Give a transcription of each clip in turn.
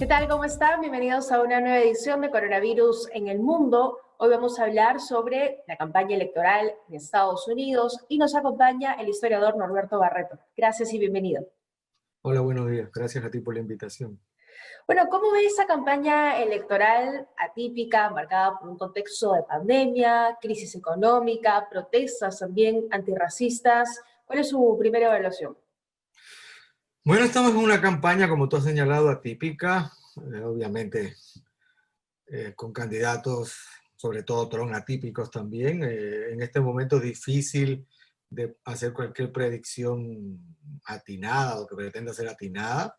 tal? ¿Cómo están? Bienvenidos a una nueva edición de Coronavirus en el Mundo. Hoy vamos a hablar sobre la campaña electoral en Estados Unidos y nos acompaña el historiador Norberto Barreto. Gracias y bienvenido. Hola, buenos días. Gracias a ti por la invitación. Bueno, ¿cómo ve esa campaña electoral atípica, marcada por un contexto de pandemia, crisis económica, protestas también antirracistas? ¿Cuál es su primera evaluación? Bueno, estamos en una campaña, como tú has señalado, atípica, obviamente con candidatos, sobre todo Trump, atípicos también. En este momento difícil de hacer cualquier predicción atinada o que pretenda ser atinada,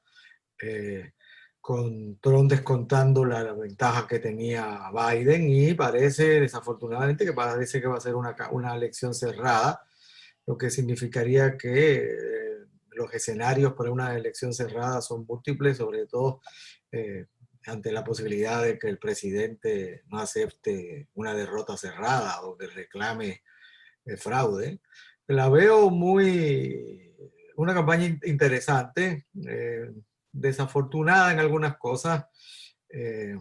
con Trump descontando la ventaja que tenía Biden y parece, desafortunadamente, que parece que va a ser una elección cerrada, lo que significaría que los escenarios para una elección cerrada son múltiples, sobre todo ante la posibilidad de que el presidente no acepte una derrota cerrada o que reclame fraude. La veo una campaña interesante, desafortunada en algunas cosas, eh,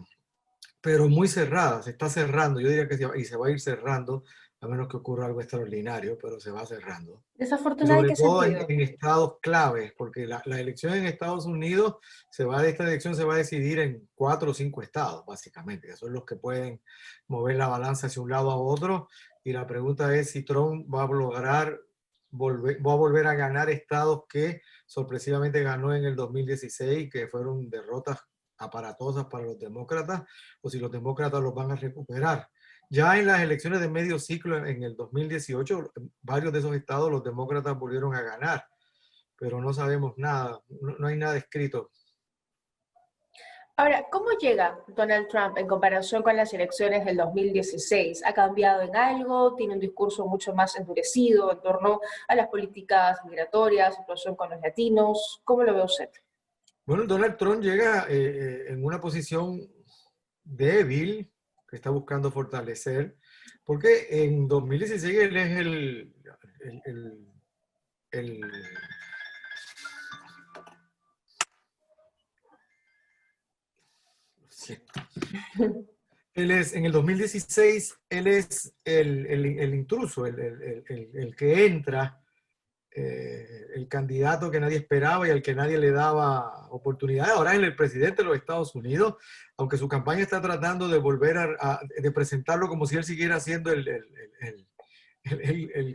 pero muy cerrada, se está cerrando. Yo diría que se va a ir cerrando, a menos que ocurra algo extraordinario, pero se va cerrando. Y ¿Desafortunada en sobre qué todo sentido? en estados claves, porque la elección en Estados Unidos, esta elección se va a decidir en 4 o 5 estados, básicamente, que son los que pueden mover la balanza hacia un lado a otro. Y la pregunta es si Trump va a volver a ganar estados que sorpresivamente ganó en el 2016, que fueron derrotas aparatosas para los demócratas, o si los demócratas los van a recuperar. Ya en las elecciones de medio ciclo en el 2018, varios de esos estados los demócratas volvieron a ganar, pero no sabemos nada, no hay nada escrito. Ahora, ¿cómo llega Donald Trump en comparación con las elecciones del 2016? ¿Ha cambiado en algo? ¿Tiene un discurso mucho más endurecido en torno a las políticas migratorias, situación con los latinos? ¿Cómo lo ve usted? Bueno, Donald Trump llega en una posición débil que está buscando fortalecer, porque en 2016 él es el él es, en el 2016, él es el intruso, el que entra, el candidato que nadie esperaba y al que nadie le daba oportunidad. Ahora es el presidente de los Estados Unidos, aunque su campaña está tratando de volver de presentarlo como si él siguiera siendo el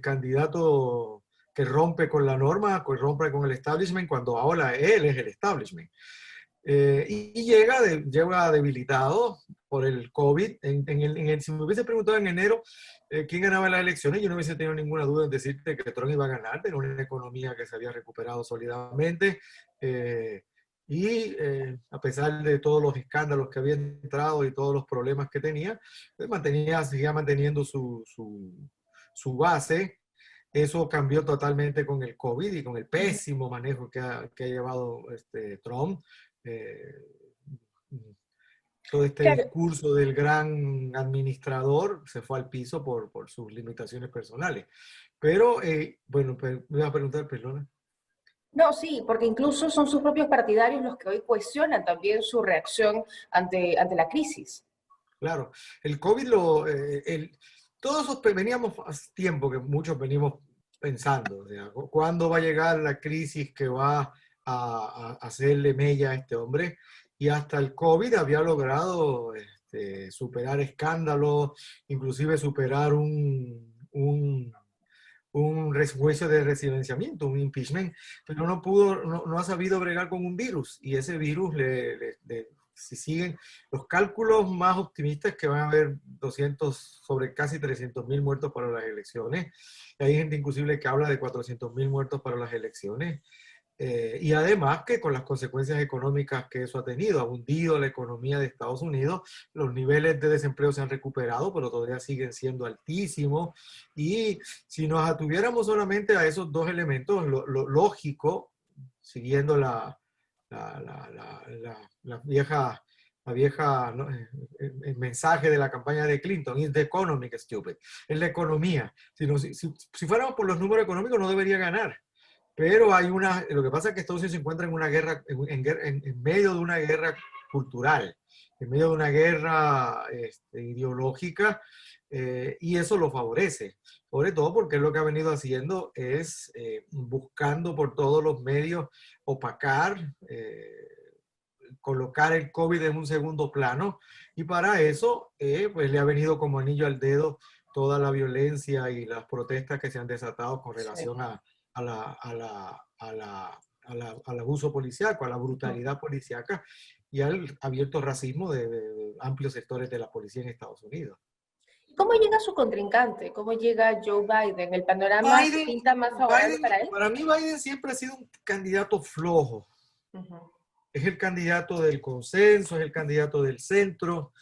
candidato que rompe con la norma, que rompe con el establishment, cuando ahora él es el establishment. Y llega debilitado por el COVID. Si me hubiese preguntado en enero quién ganaba las elecciones, yo no hubiese tenido ninguna duda en decirte que Trump iba a ganar, tenía una economía que se había recuperado sólidamente. A pesar de todos los escándalos que había entrado y todos los problemas que tenía, seguía manteniendo su base. Eso cambió totalmente con el COVID y con el pésimo manejo que ha llevado Trump. Eh, Todo este Claro, discurso del gran administrador se fue al piso por sus limitaciones personales. Pero, bueno, me iba a preguntar, perdona. no, sí, porque incluso son sus propios partidarios los que hoy cuestionan también su reacción ante la crisis. Claro, el COVID todos veníamos hace tiempo que muchos venimos pensando, o sea, ¿cuándo va a llegar la crisis que va a hacerle mella a este hombre? Y hasta el COVID había logrado superar escándalos, inclusive superar un juicio de residenciamiento, un impeachment, pero no ha sabido bregar con un virus, y ese virus si siguen los cálculos más optimistas, que van a haber 200, sobre casi 300.000 muertos para las elecciones. Hay gente inclusive que habla de 400.000 muertos para las elecciones. Y además que con las consecuencias económicas que eso ha tenido, ha hundido la economía de Estados Unidos, los niveles de desempleo se han recuperado, pero todavía siguen siendo altísimos. Y si nos atuviéramos solamente a esos dos elementos, lo lógico, siguiendo la, la, la, la vieja ¿no? El mensaje de la campaña de Clinton, is the economic stupid, es la economía. Si fuéramos por los números económicos no debería ganar. Pero lo que pasa es que Estados Unidos se encuentra en una guerra, en medio de una guerra cultural, en medio de una guerra ideológica, y eso lo favorece, sobre todo porque lo que ha venido haciendo es buscando por todos los medios opacar, colocar el COVID en un segundo plano, y para eso pues le ha venido como anillo al dedo toda la violencia y las protestas que se han desatado con relación al abuso policíaco, a la brutalidad policíaca y al abierto racismo de amplios sectores de la policía en Estados Unidos. ¿Cómo llega su contrincante? ¿Cómo llega Joe Biden? ¿El panorama pinta más favorable para él? Para mí Biden siempre ha sido un candidato flojo. Es el candidato del consenso, es el candidato del centro,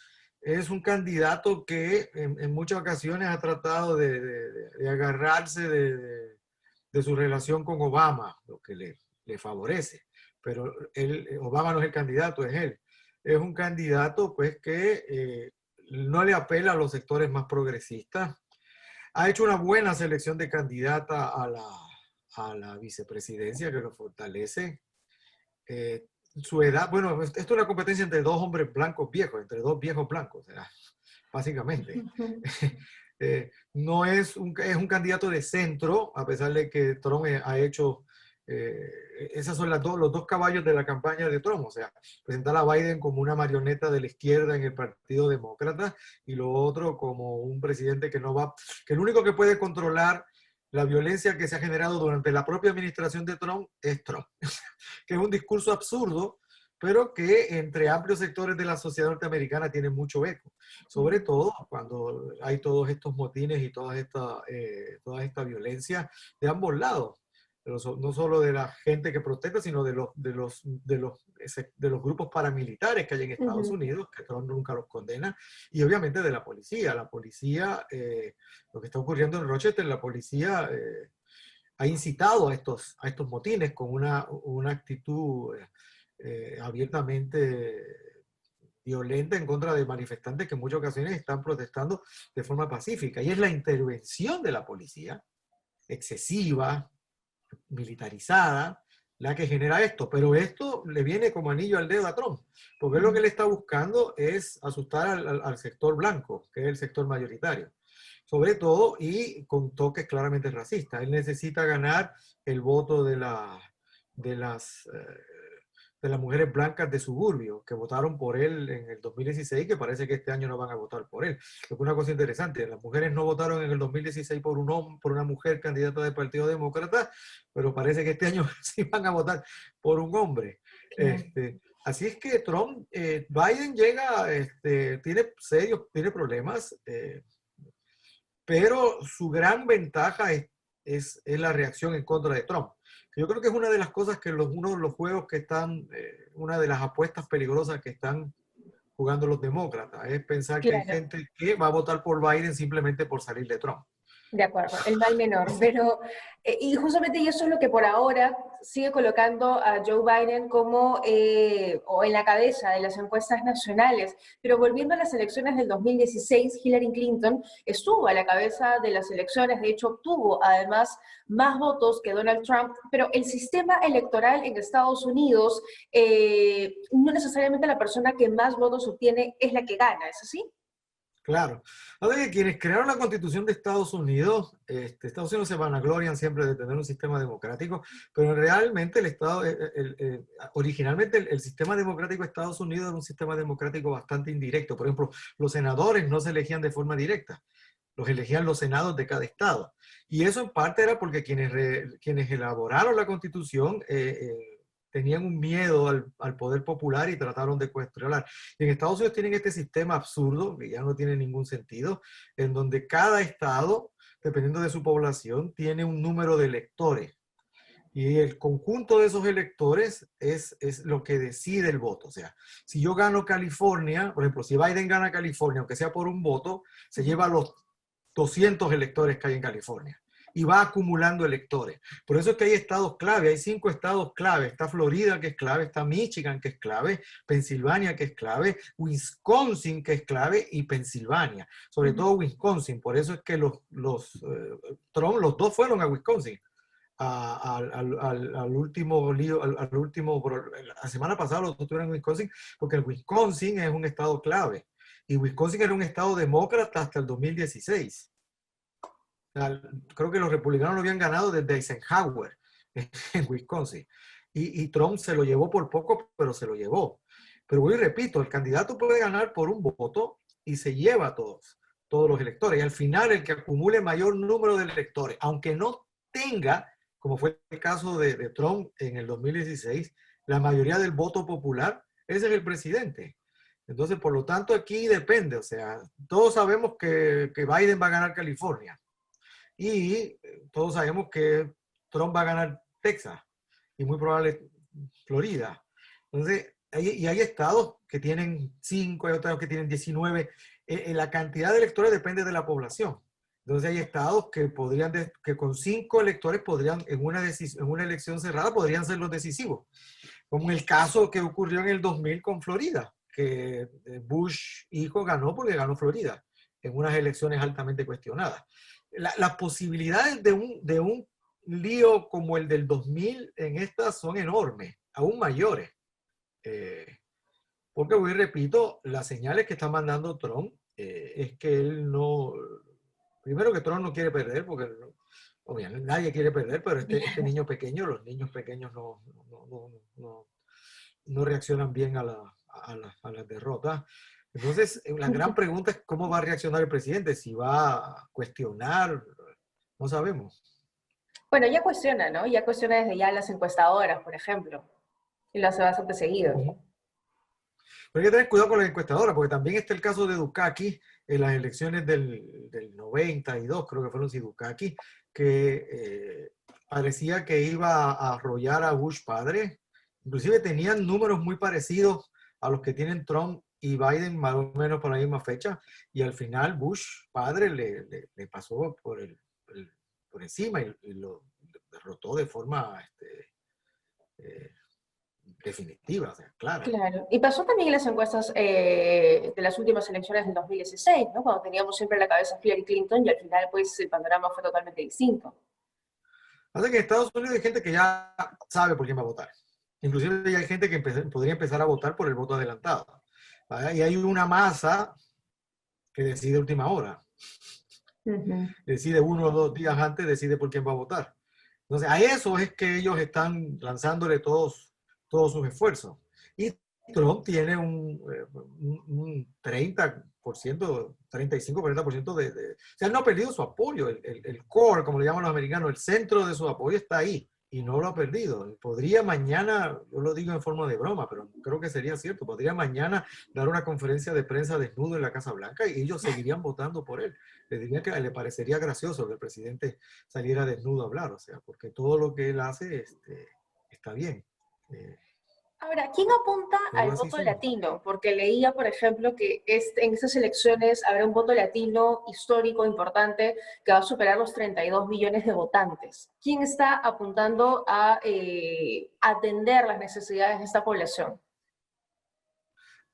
es un candidato que en muchas ocasiones ha tratado de agarrarse de su relación con Obama, lo que le favorece. Pero Obama no es el candidato, es él. Es un candidato pues que no le apela a los sectores más progresistas. Ha hecho una buena selección de candidata a la vicepresidencia que lo fortalece. Su edad, bueno, esto es una competencia entre dos hombres blancos viejos, entre dos viejos blancos, básicamente. No es es un candidato de centro, a pesar de que Trump ha hecho, esos son los dos caballos de la campaña de Trump, o sea, presentar a Biden como una marioneta de la izquierda en el Partido Demócrata y lo otro como un presidente que no va, que el único que puede controlar la violencia que se ha generado durante la propia administración de Trump es Trump, que es un discurso absurdo, pero que entre amplios sectores de la sociedad norteamericana tiene mucho eco, sobre todo cuando hay todos estos motines y toda esta violencia de ambos lados, no solo de la gente que protesta, sino de los grupos paramilitares que hay en Estados Unidos, que Trump nunca los condena, y obviamente de la policía. La policía, lo que está ocurriendo en Rochester, la policía ha incitado a estos motines con una actitud abiertamente violenta en contra de manifestantes que en muchas ocasiones están protestando de forma pacífica. Y es la intervención de la policía excesiva, militarizada, la que genera esto. Pero esto le viene como anillo al dedo a Trump, porque lo que él está buscando es asustar al sector blanco, que es el sector mayoritario. Sobre todo, y con toques claramente racistas. Él necesita ganar el voto de las mujeres blancas de suburbio que votaron por él en el 2016, que parece que este año no van a votar por él. Lo que es una cosa interesante, las mujeres no votaron en el 2016 por una mujer candidata del Partido Demócrata, pero parece que este año sí van a votar por un hombre. Así es que Trump, Biden llega, tiene problemas, pero su gran ventaja es la reacción en contra de Trump. Yo creo que es una de las cosas que uno de los juegos que están, una de las apuestas peligrosas que están jugando los demócratas, es pensar que hay gente que va a votar por Biden simplemente por salir de Trump. De acuerdo, el mal menor, pero, y justamente eso es lo que por ahora sigue colocando a Joe Biden como, o en la cabeza de las encuestas nacionales, pero volviendo a las elecciones del 2016, Hillary Clinton estuvo a la cabeza de las elecciones, de hecho obtuvo además más votos que Donald Trump, pero el sistema electoral en Estados Unidos, no necesariamente la persona que más votos obtiene es la que gana, ¿es así? Claro. Ahora que quienes crearon la Constitución de Estados Unidos, Estados Unidos se vanaglorian siempre de tener un sistema democrático, pero realmente originalmente el sistema democrático de Estados Unidos era un sistema democrático bastante indirecto. Por ejemplo, los senadores no se elegían de forma directa, los elegían los senados de cada estado. Y eso en parte era porque quienes elaboraron la Constitución tenían un miedo al poder popular y trataron de controlar. Y en Estados Unidos tienen este sistema absurdo, que ya no tiene ningún sentido, en donde cada estado, dependiendo de su población, tiene un número de electores. Y el conjunto de esos electores es lo que decide el voto. O sea, si yo gano California, por ejemplo, si Biden gana California, aunque sea por un voto, se lleva los 200 electores que hay en California. Y va acumulando electores. Por eso es que hay estados clave, hay 5 estados clave. Está Florida, que es clave, está Michigan, que es clave, Pensilvania, que es clave, Wisconsin, que es clave, y Pensilvania. Sobre todo Wisconsin. Por eso es que Trump, los dos fueron a Wisconsin al último lío, la semana pasada lo tuvieron en Wisconsin, porque el Wisconsin es un estado clave. Y Wisconsin era un estado demócrata hasta el 2016. O sea, creo que los republicanos lo habían ganado desde Eisenhower en Wisconsin. Y Trump se lo llevó por poco, pero se lo llevó. Pero voy y repito, el candidato puede ganar por un voto y se lleva a todos los electores. Y al final el que acumule mayor número de electores, aunque no tenga, como fue el caso de Trump en el 2016, la mayoría del voto popular, ese es el presidente. Entonces, por lo tanto, aquí depende. O sea, todos sabemos que Biden va a ganar California. Y todos sabemos que Trump va a ganar Texas. Y muy probable Florida. Entonces, hay estados que tienen 5, hay otros que tienen 19. La cantidad de electores depende de la población. Entonces hay estados que que con 5 electores podrían, en una elección cerrada, podrían ser los decisivos. Como el caso que ocurrió en el 2000 con Florida, que Bush hijo ganó porque ganó Florida, en unas elecciones altamente cuestionadas. Las posibilidades de un lío como el del 2000 en estas son enormes, aún mayores. Porque, hoy repito, las señales que está mandando Trump es que él no... Primero que Trump no quiere perder, porque obviamente nadie quiere perder, pero este niño pequeño, los niños pequeños no reaccionan bien a las derrotas. Entonces, la gran pregunta es cómo va a reaccionar el presidente, si va a cuestionar, no sabemos. Bueno, ya cuestiona, ¿no? Ya cuestiona desde ya las encuestadoras, por ejemplo, y lo hace bastante seguido. Pero hay que tener cuidado con las encuestadoras, porque también está el caso de Dukakis en las elecciones del 92, creo que fueron Dukakis, que parecía que iba a arrollar a Bush padre. Inclusive tenían números muy parecidos a los que tienen Trump y Biden, más o menos por la misma fecha, y al final Bush padre le pasó por encima y lo derrotó de forma definitiva, o sea, clara. Claro, y pasó también en las encuestas de las últimas elecciones del 2016, ¿no? Cuando teníamos siempre en la cabeza a Hillary Clinton y al final, pues, el panorama fue totalmente distinto. Pasa que en Estados Unidos hay gente que ya sabe por quién va a votar. Inclusive hay gente que podría empezar a votar por el voto adelantado. ¿Vale? Y hay una masa que decide última hora. Decide 1 o 2 días antes, decide por quién va a votar. Entonces, a eso es que ellos están lanzándole todos sus esfuerzos. Y Trump tiene un 30%, 35-40% o sea, no ha perdido su apoyo. El core, como le llaman los americanos, el centro de su apoyo está ahí y no lo ha perdido. Podría mañana, yo lo digo en forma de broma, pero creo que sería cierto, podría mañana dar una conferencia de prensa desnudo en la Casa Blanca y ellos seguirían votando por él. Les diría que le parecería gracioso que el presidente saliera desnudo a hablar, o sea, porque todo lo que él hace está bien. Ahora, ¿quién apunta al voto latino? Porque leía, por ejemplo, que en estas elecciones habrá un voto latino histórico importante que va a superar los 32 millones de votantes. ¿Quién está apuntando a atender las necesidades de esta población?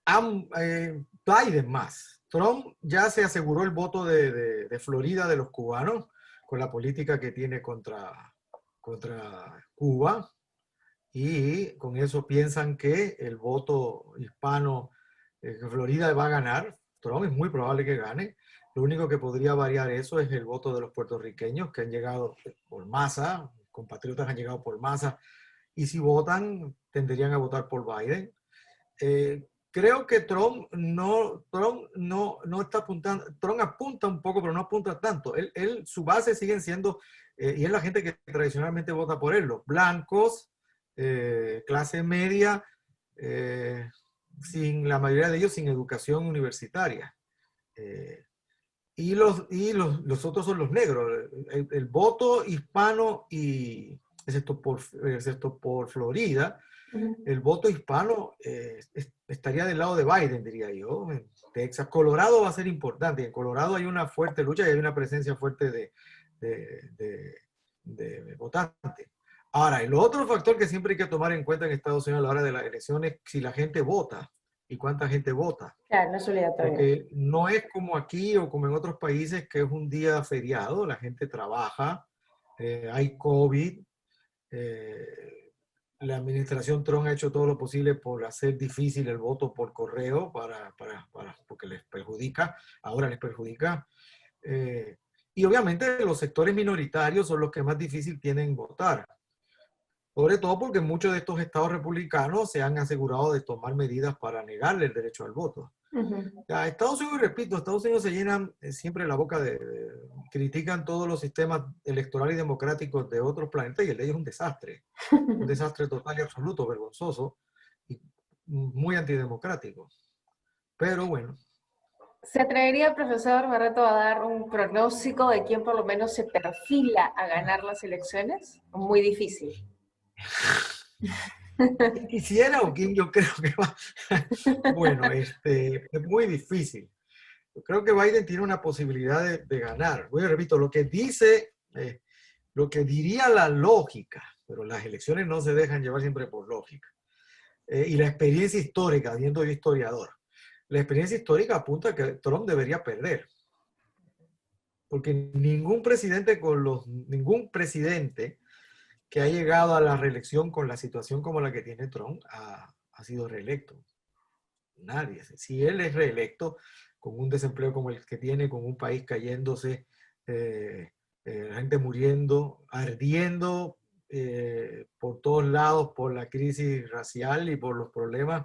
Biden más. Trump ya se aseguró el voto de Florida de los cubanos con la política que tiene contra Cuba. Y con eso piensan que el voto hispano, que Florida va a ganar. Trump es muy probable que gane. Lo único que podría variar eso es el voto de los puertorriqueños que han llegado por masa, compatriotas han llegado por masa, y si votan, tenderían a votar por Biden. Creo que Trump no está apuntando, Trump apunta un poco, pero no apunta tanto. Su base siguen siendo, y es la gente que tradicionalmente vota por él, los blancos, clase media, la mayoría de ellos sin educación universitaria. Y los otros son los negros. El voto hispano, excepto por Florida, el voto hispano estaría del lado de Biden, diría yo. En Texas, Colorado va a ser importante. En Colorado hay una fuerte lucha y hay una presencia fuerte de votantes. Ahora, el otro factor que siempre hay que tomar en cuenta en Estados Unidos a la hora de las elecciones es si la gente vota y cuánta gente vota. Claro, no es obligatorio. Porque no es como aquí o como en otros países que es un día feriado, la gente trabaja, hay COVID, La administración Trump ha hecho todo lo posible por hacer difícil el voto por correo porque les perjudica, ahora les perjudica. Y obviamente los sectores minoritarios son los que más difícil tienen votar. Sobre todo porque muchos de estos estados republicanos se han asegurado de tomar medidas para negarle el derecho al voto. Ya, Estados Unidos, repito, Estados Unidos se llenan siempre la boca critican todos los sistemas electorales y democráticos de otros planetas y el de ellos es un desastre total y absoluto, vergonzoso y muy antidemocrático. Pero bueno. ¿Se atrevería el profesor Barreto a dar un pronóstico de quién por lo menos se perfila a ganar las elecciones? Muy difícil. Quisiera o quién yo creo que va. Bueno, es muy difícil. Yo creo que Biden tiene una posibilidad de ganar. Bueno, repito, lo que diría la lógica, pero las elecciones no se dejan llevar siempre por lógica. Y la experiencia histórica, viendo yo historiador, la experiencia histórica apunta a que Trump debería perder. Porque ningún presidente que ha llegado a la reelección con la situación como la que tiene Trump ha sido reelecto. Nadie. Si él es reelecto con un desempleo como el que tiene, con un país cayéndose, la gente muriendo, ardiendo por todos lados por la crisis racial y por los problemas,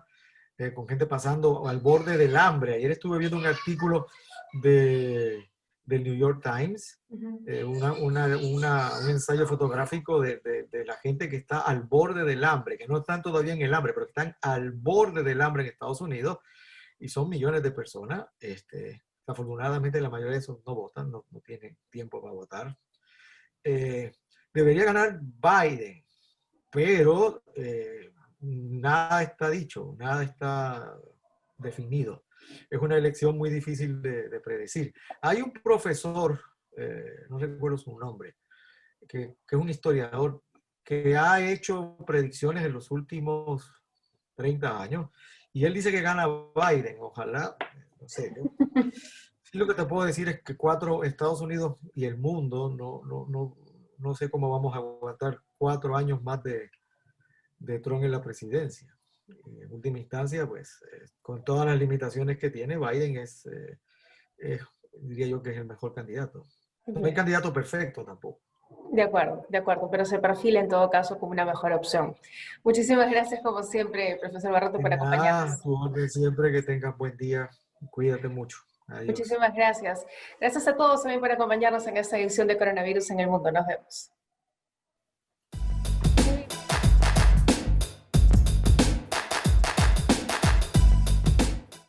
con gente pasando al borde del hambre. Ayer estuve viendo un artículo del New York Times, un ensayo fotográfico de la gente que está al borde del hambre, que no están todavía en el hambre, pero que están al borde del hambre en Estados Unidos, y son millones de personas. Afortunadamente la mayoría de esos no votan, no tienen tiempo para votar. Debería ganar Biden, pero nada está dicho, nada está definido. Es una elección muy difícil de predecir. Hay un profesor, no recuerdo su nombre, que es un historiador que ha hecho predicciones en los últimos 30 años y él dice que gana Biden. Ojalá, no sé. Sí, lo que te puedo decir es que Estados Unidos y el mundo, no sé cómo vamos a aguantar 4 años más de Trump en la presidencia. En última instancia, pues, con todas las limitaciones que tiene, Biden diría yo que es el mejor candidato. No hay candidato perfecto tampoco. De acuerdo, pero se perfila en todo caso como una mejor opción. Muchísimas gracias, como siempre, profesor Barreto, por acompañarnos. Tu orden siempre, que tengas buen día. Cuídate mucho. Adiós. Muchísimas gracias. Gracias a todos también por acompañarnos en esta edición de Coronavirus en el Mundo. Nos vemos.